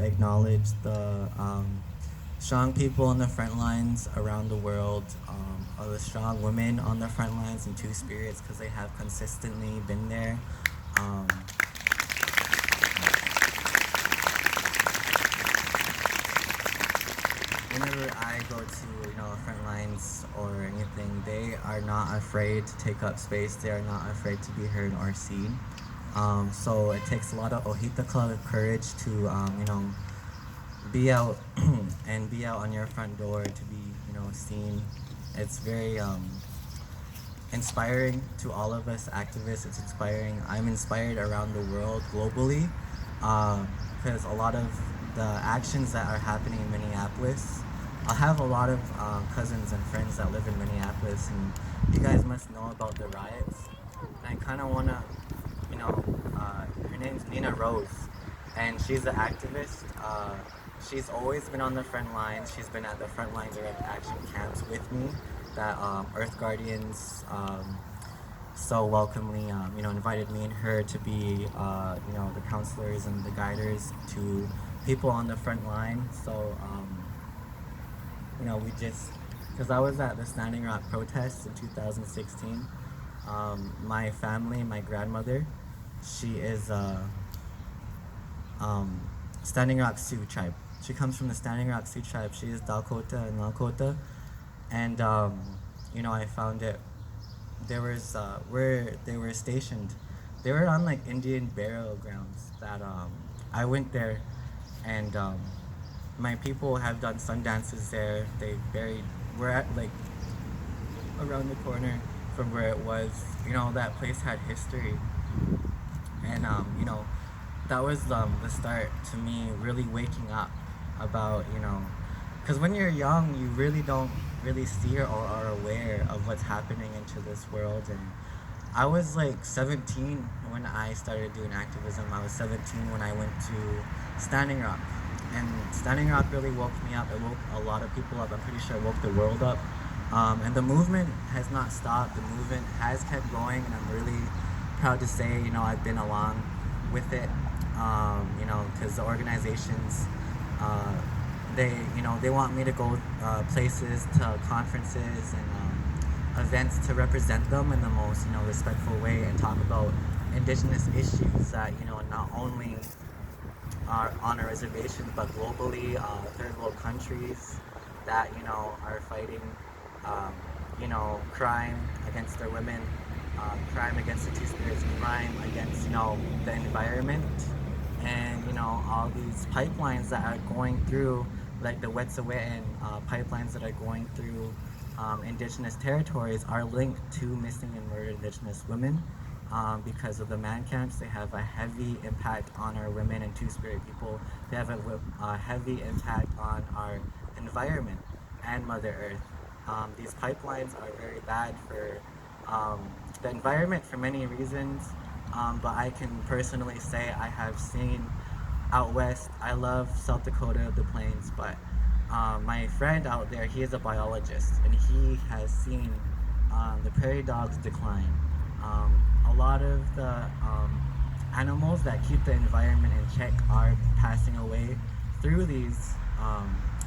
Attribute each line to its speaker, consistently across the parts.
Speaker 1: acknowledge the strong people on the front lines around the world, or the strong women on the front lines in Two Spirits because they have consistently been there. Um, Whenever I go to the front lines or anything, they are not afraid to take up space. They are not afraid to be heard or seen. So it takes a lot of Ojita Club courage to be out and be out on your front door to be seen. It's very inspiring to all of us activists. It's inspiring. I'm inspired around the world globally because a lot of the actions that are happening in Minneapolis. I have a lot of cousins and friends that live in Minneapolis, and you guys must know about the riots. And I kind of wanna, her name's Nina Rose, and she's an activist. She's always been on the front lines. She's been at the front line direct action camps with me that Earth Guardians so welcomely, invited me and her to be, the counselors and the guiders to people on the front line. So, we just, because I was at the Standing Rock protests in 2016. My family, my grandmother, she is Standing Rock Sioux tribe. She comes from the Standing Rock Sioux tribe. She is Dakota and Lakota. And, I found it, there was, where they were stationed, they were on like Indian burial grounds that I went there, and my people have done sun dances there. They buried, we're at like around the corner from where it was. That place had history. And, that was the start to me really waking up about, because when you're young, you really don't really see or are aware of what's happening into this world. And I was like 17 when I started doing activism. I was 17 when I went to Standing Rock. And Standing Rock really woke me up. It woke a lot of people up. I'm pretty sure it woke the world up. And the movement has not stopped. The movement has kept going, and I'm really proud to say, I've been along with it. Because the organizations, they want me to go places, to conferences and events to represent them in the most, respectful way and talk about Indigenous issues that, not only are on a reservation, but globally, third world countries that, are fighting, crime against their women, crime against the Two Spirits, crime against, the environment, and, all these pipelines that are going through, like the Wet'suwet'en pipelines that are going through Indigenous territories are linked to missing and murdered Indigenous women. Because of the man camps, they have a heavy impact on our women and Two-Spirit people. They have a heavy impact on our environment and Mother Earth. These pipelines are very bad for the environment for many reasons, but I can personally say I have seen out west. I love South Dakota, the plains, but my friend out there, he is a biologist, and he has seen the prairie dogs decline. A lot of the animals that keep the environment in check are passing away through these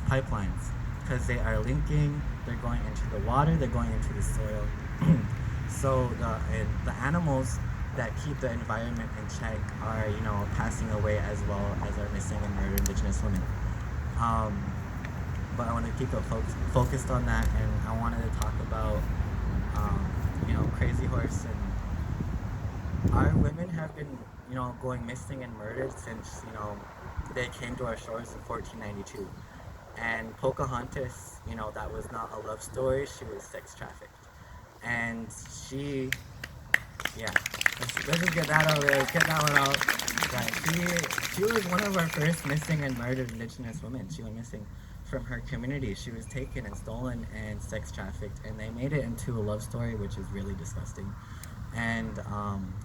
Speaker 1: pipelines because they are linking, they're going into the water, they're going into the soil. So the animals that keep the environment in check are, passing away as well as our missing and murdered Indigenous women. But I want to keep it focused on that, and I wanted to talk about, Crazy Horse. And our women have been, going missing and murdered since, they came to our shores in 1492. And Pocahontas, that was not a love story, she was sex trafficked. And she, yeah, let's just get that out there, let's get that one out. Right. She was one of our first missing and murdered Indigenous women. She went missing from her community. She was taken and stolen and sex trafficked, and they made it into a love story, which is really disgusting. And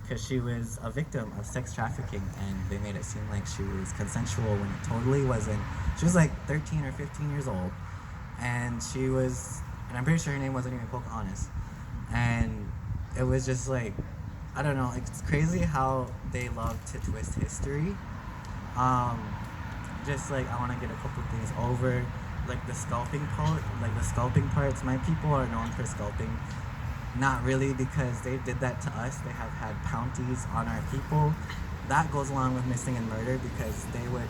Speaker 1: because she was a victim of sex trafficking, and they made it seem like she was consensual when it totally wasn't. She was like 13 or 15 years old, and she was, and I'm pretty sure her name wasn't even Pocahontas. And it was just like, I don't know, it's crazy how they love to twist history. just like I want to get a couple things over, like the sculpting part, like the sculpting parts. My people are known for sculpting. Not really, because they did that to us. They have had bounties on our people. That goes along with missing and murder, because they would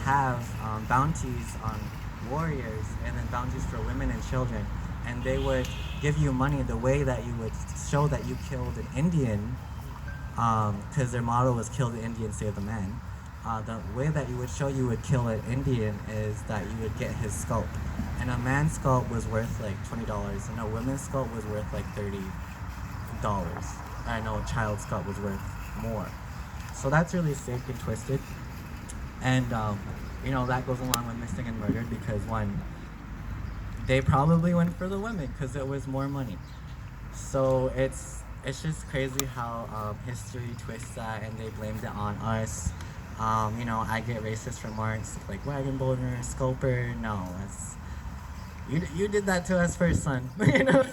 Speaker 1: have bounties on warriors and then bounties for women and children. And they would give you money the way that you would show that you killed an Indian, because their motto was kill the Indian, save the man. The way that you would show you would kill an Indian is that you would get his scalp. And a man's scalp was worth like $20, and a woman's scalp was worth like $30. I know a child's scalp was worth more. So that's really sick and twisted. And you know, that goes along with missing and murdered, because one, they probably went for the women because it was more money. So it's just crazy how history twists that and they blamed it on us. You know, I get racist remarks like wagon boner, sculper. No, it's you did that to us first, son. You know.